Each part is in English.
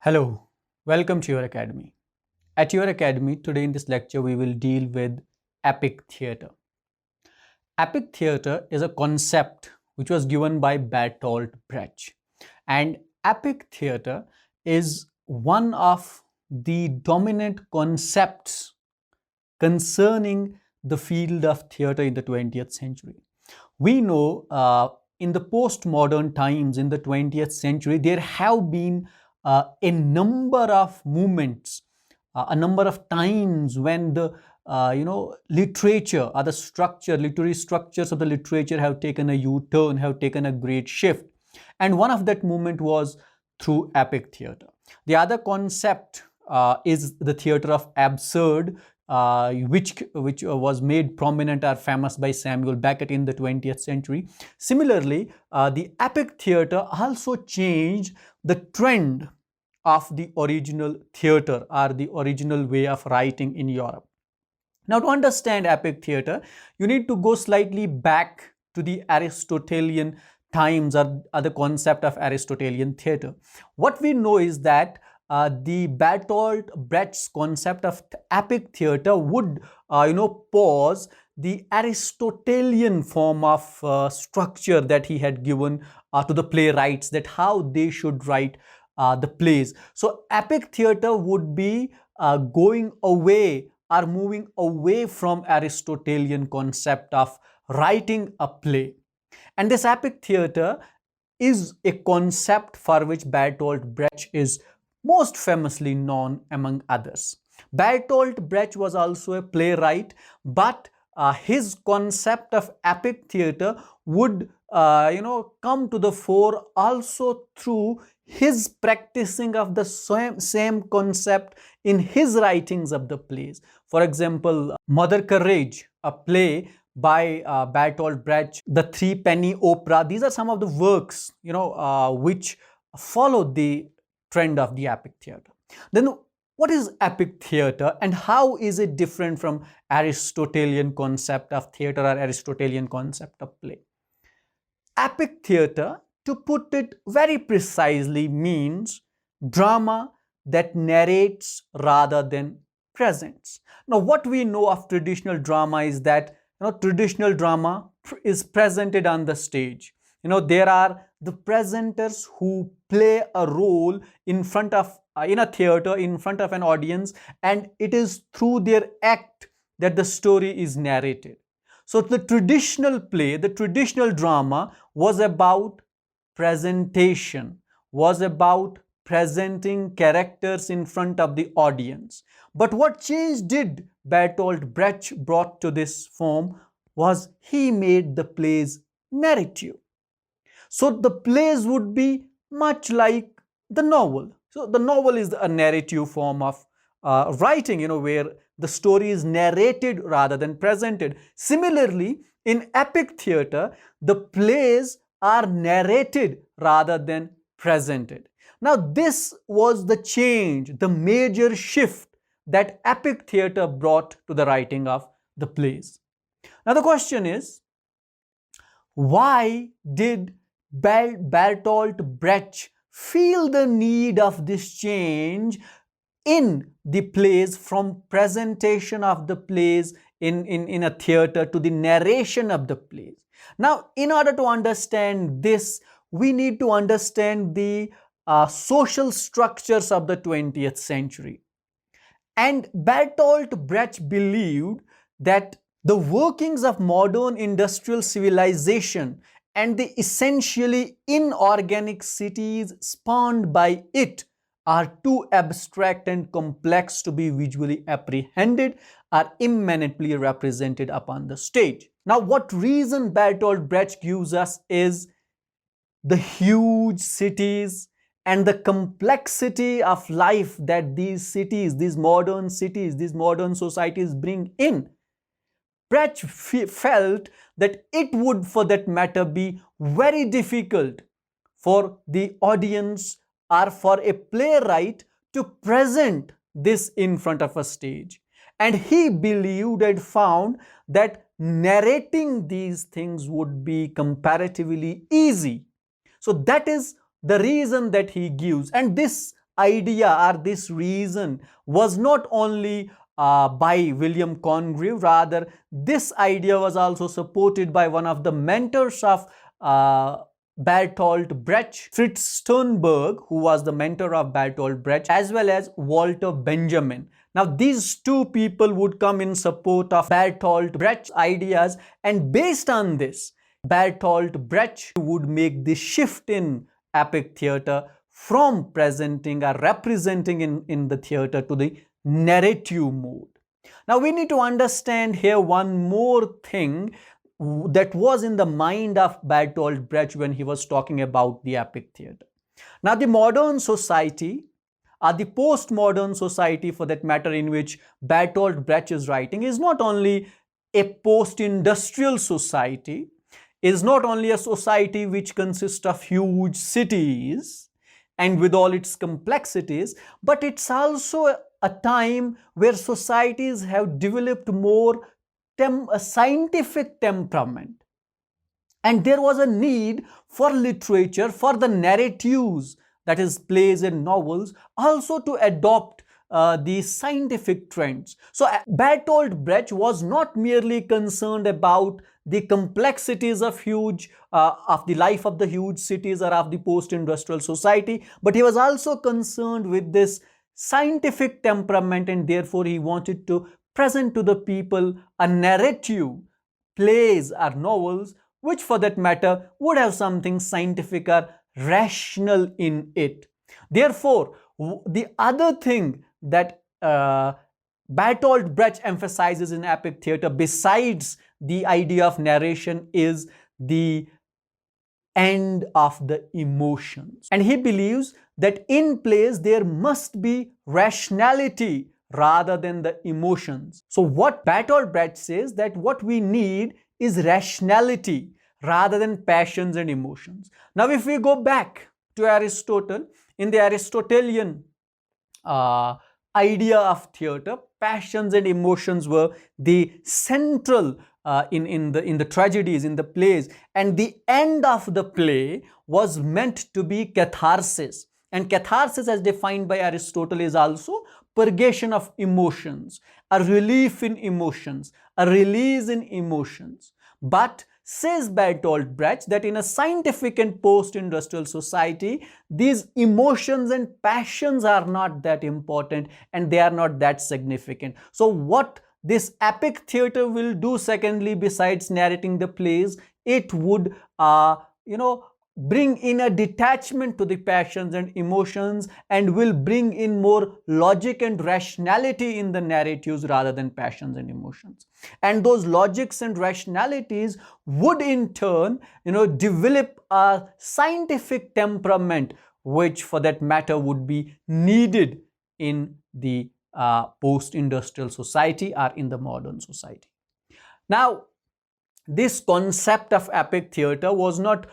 Hello, welcome to your academy. At your academy, today in this lecture, we will deal with epic theatre. Epic theatre is a concept which was given by Bertolt Brecht. And epic theatre is one of the dominant concepts concerning the field of theatre in the 20th century. We know in the postmodern times, in the 20th century, there have been a number of movements, a number of times when the literature or the literary structures of the literature have taken a U-turn, have taken a great shift. And one of that movement was through epic theatre. The other concept is the theatre of absurd, which was made prominent or famous by Samuel Beckett in the 20th century. Similarly, the epic theatre also changed the trend of the original theatre or the original way of writing in Europe. Now, to understand epic theatre, you need to go slightly back to the Aristotelian times or the concept of Aristotelian theatre. What we know is that the Bertolt Brecht's concept of epic theatre would, pose the Aristotelian form of structure that he had given to the playwrights, that how they should write the plays. So epic theatre would be going away or moving away from Aristotelian concept of writing a play. And this epic theatre is a concept for which Bertolt Brecht is most famously known among others. Bertolt Brecht was also a playwright, but his concept of epic theatre would come to the fore also through his practicing of the same concept in his writings of the plays. For example, Mother Courage, a play by Bertolt Brecht, the Three Penny Opera. These are some of the works which follow the trend of the epic theatre. Then what is epic theatre and how is it different from Aristotelian concept of theatre or Aristotelian concept of play? Epic theatre, to put it very precisely, means drama that narrates rather than presents. Now, what we know of traditional drama is that traditional drama is presented on the stage. There are the presenters who play a role in front of in a theater, in front of an audience, and it is through their act that the story is narrated. So the traditional play, the traditional drama was about presentation, was about presenting characters in front of the audience. But what change did Bertolt Brecht brought to this form was he made the plays narrative. So the plays would be much like the novel. So the novel is a narrative form of writing, where the story is narrated rather than presented. Similarly, in epic theatre, the plays are narrated rather than presented. Now, this was the change, the major shift that epic theatre brought to the writing of the plays. Now, the question is, why did Bertolt Brecht feel the need of this change in the plays, from presentation of the plays in a theatre to the narration of the plays? Now, in order to understand this, we need to understand the social structures of the 20th century. And Bertolt Brecht believed that the workings of modern industrial civilization and the essentially inorganic cities spawned by it are too abstract and complex to be visually apprehended or immanently represented upon the stage. Now, what reason Bertolt Brecht gives us is the huge cities and the complexity of life that these cities, these modern societies bring in. Brecht felt that it would, for that matter, be very difficult for the audience or for a playwright to present this in front of a stage. And he believed and found that narrating these things would be comparatively easy. So that is the reason that he gives. And this idea or this reason was not only by William Congreve, rather this idea was also supported by one of the mentors of Bertolt Brecht, Fritz Sternberg, who was the mentor of Bertolt Brecht, as well as Walter Benjamin. Now, these two people would come in support of Bertolt Brecht's ideas, and based on this, Bertolt Brecht would make the shift in epic theatre from presenting or representing in the theatre to the narrative mode. Now, we need to understand here one more thing that was in the mind of Bertolt Brecht when he was talking about the epic theatre. Now, the modern society, or the postmodern society for that matter, in which Bertolt Brecht is writing, is not only a post-industrial society, is not only a society which consists of huge cities and with all its complexities, but it's also a time where societies have developed more a scientific temperament, and there was a need for literature, for the narratives, that is plays and novels, also to adopt these scientific trends. So Bertolt Brecht was not merely concerned about the complexities of the life of the huge cities or of the post-industrial society, but he was also concerned with this scientific temperament, and therefore he wanted to present to the people a narrative, plays or novels, which for that matter would have something scientific or rational in it. Therefore, the other thing that Bertolt Brecht emphasizes in epic theatre, besides the idea of narration, is the end of the emotions. And he believes that in plays there must be rationality rather than the emotions. So what Bertolt Brecht says, that what we need is rationality rather than passions and emotions. Now, if we go back to Aristotle, in the Aristotelian idea of theatre, passions and emotions were the central in the tragedies, in the plays, and the end of the play was meant to be catharsis. And catharsis, as defined by Aristotle, is also purgation of emotions, a relief in emotions, a release in emotions. But says Bertolt Brecht that in a scientific and post-industrial society, these emotions and passions are not that important and they are not that significant. So what this epic theatre will do, secondly, besides narrating the plays, it would bring in a detachment to the passions and emotions, and will bring in more logic and rationality in the narratives rather than passions and emotions. And those logics and rationalities would in turn develop a scientific temperament, which for that matter would be needed in the post-industrial society or in the modern society. Now, this concept of epic theatre was not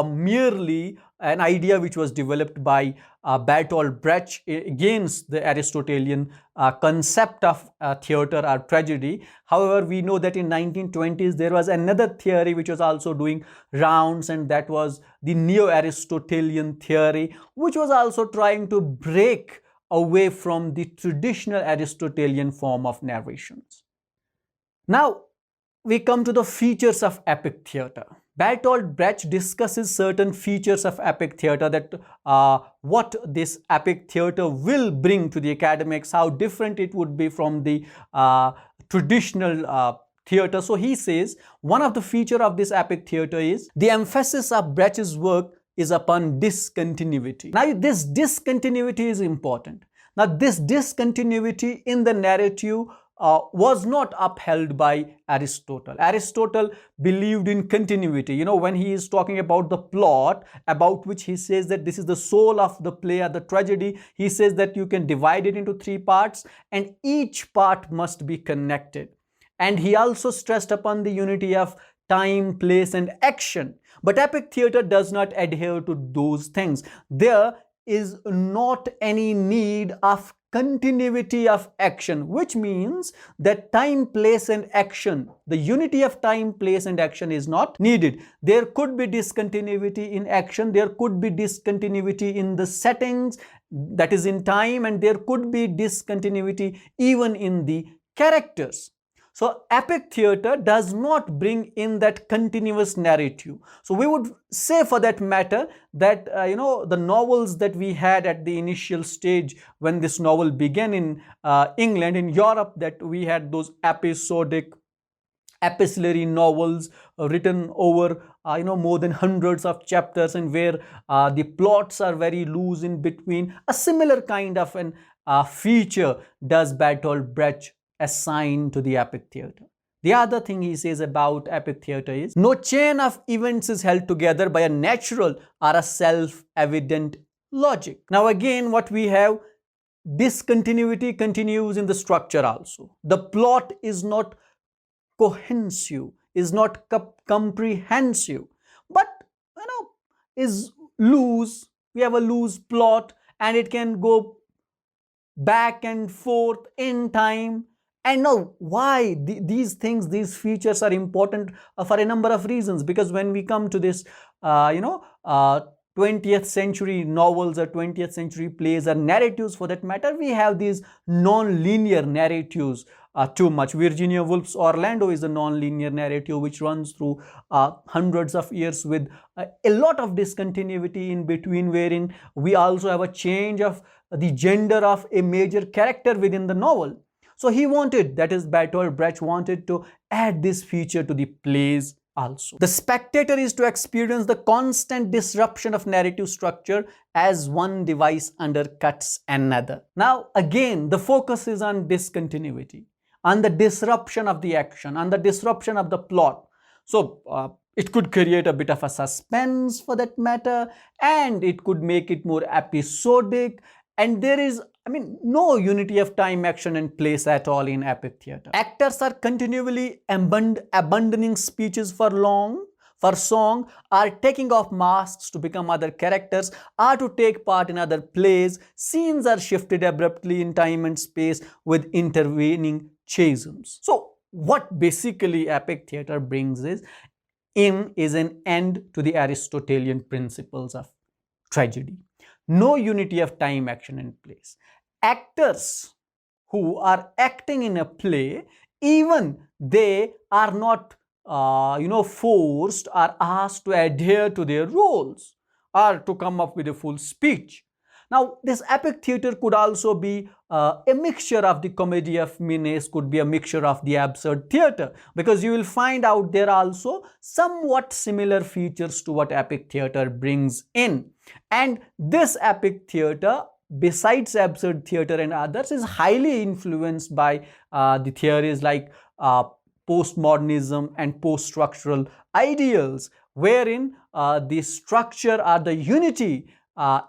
merely an idea which was developed by Bertolt Brecht against the Aristotelian concept of theatre or tragedy. However, we know that in 1920s there was another theory which was also doing rounds, and that was the neo-Aristotelian theory, which was also trying to break away from the traditional Aristotelian form of narrations. Now, we come to the features of epic theatre. Bertolt Brecht discusses certain features of epic theatre, that what this epic theatre will bring to the academics, how different it would be from the traditional theatre. So he says one of the features of this epic theatre is the emphasis of Brecht's work is upon discontinuity. Now, this discontinuity is important. Now, this discontinuity in the narrative was not upheld by Aristotle. Aristotle believed in continuity. When he is talking about the plot, about which he says that this is the soul of the play or the tragedy, he says that you can divide it into 3 parts and each part must be connected. And he also stressed upon the unity of time, place and action. But epic theatre does not adhere to those things. There, is not any need of continuity of action, which means that time, place and action, the unity of time, place and action is not needed. There could be discontinuity in action, there could be discontinuity in the settings, that is in time, and there could be discontinuity even in the characters. So epic theater does not bring in that continuous narrative. So we would say, for that matter, that the novels that we had at the initial stage when this novel began in England, in Europe, that we had those episodic epistolary novels written over more than hundreds of chapters, and where the plots are very loose in between. A similar kind of an feature does Bertolt Brecht assign to the epic theater. The other thing he says about epic theater is, no chain of events is held together by a natural or a self-evident logic. Now again, what we have, discontinuity continues in the structure also. The plot is not cohesive, is not comprehensive, but is loose. We have a loose plot, and it can go back and forth in time. And now, why these things, these features are important for a number of reasons. Because when we come to this 20th century novels or 20th century plays or narratives for that matter, we have these non-linear narratives too much. Virginia Woolf's Orlando is a non-linear narrative which runs through hundreds of years with a lot of discontinuity in between, wherein we also have a change of the gender of a major character within the novel. So he wanted, that is Bertolt Brecht wanted to add this feature to the plays also. The spectator is to experience the constant disruption of narrative structure as one device undercuts another. Now again, the focus is on discontinuity, on the disruption of the action, on the disruption of the plot. So it could create a bit of a suspense for that matter, and it could make it more episodic. And there is, no unity of time, action and place at all in epic theater. Actors are continually abandoning speeches for song, are taking off masks to become other characters, are to take part in other plays. Scenes are shifted abruptly in time and space with intervening chasms. So what basically epic theater brings is an end to the Aristotelian principles of tragedy. No unity of time, action and place. Actors who are acting in a play, even they are not forced or asked to adhere to their roles or to come up with a full speech. Now this epic theater could also be a mixture of the comedy of menace, could be a mixture of the absurd theater, because you will find out there are also somewhat similar features to what epic theater brings in. And this epic theater, besides absurd theater and others, is highly influenced by the theories like postmodernism and post-structural ideals, wherein the structure or the unity or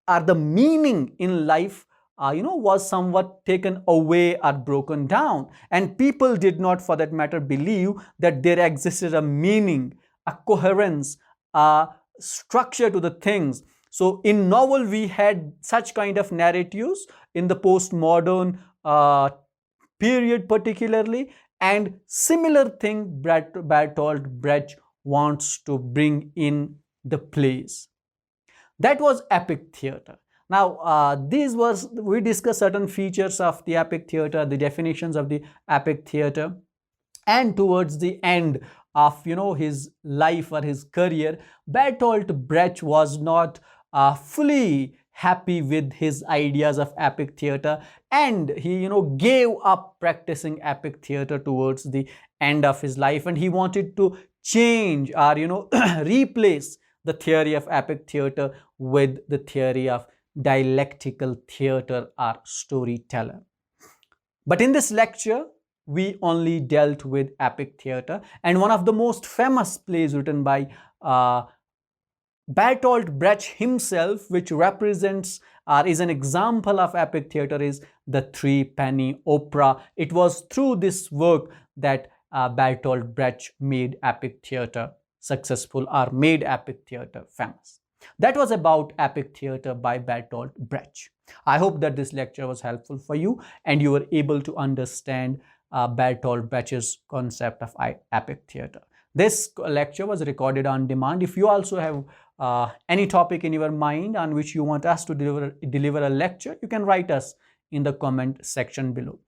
the meaning in life was somewhat taken away or broken down, and people did not, for that matter, believe that there existed a meaning, a coherence, a structure to the things. So in novel we had such kind of narratives in the postmodern period particularly, and similar thing Bertolt Brecht wants to bring in the plays. That was epic theater. Now we discussed certain features of the epic theater, the definitions of the epic theater, and towards the end of his life or his career, Bertolt Brecht was not fully happy with his ideas of epic theater, and he gave up practicing epic theater towards the end of his life, and he wanted to change or replace the theory of epic theater with the theory of dialectical theater or storyteller. But in this lecture we only dealt with epic theater, and one of the most famous plays written by Bertolt Brecht himself, which represents or is an example of epic theater, is the Three-Penny Opera. It was through this work that Bertolt Brecht made epic theater successful or made epic theater famous. That was about Epic Theatre by Bertolt Brecht. I hope that this lecture was helpful for you and you were able to understand Bertolt Brecht's concept of epic theatre. This lecture was recorded on demand. If you also have any topic in your mind on which you want us to deliver a lecture, you can write us in the comment section below.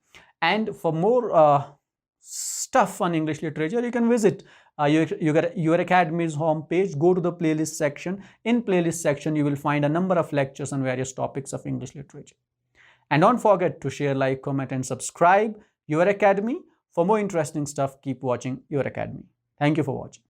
And for more stuff on English literature, you can visit your Academy's homepage. Go to the playlist section. In playlist section, you will find a number of lectures on various topics of English literature. And don't forget to share, like, comment, and subscribe Your Academy. For more interesting stuff, keep watching Your Academy. Thank you for watching.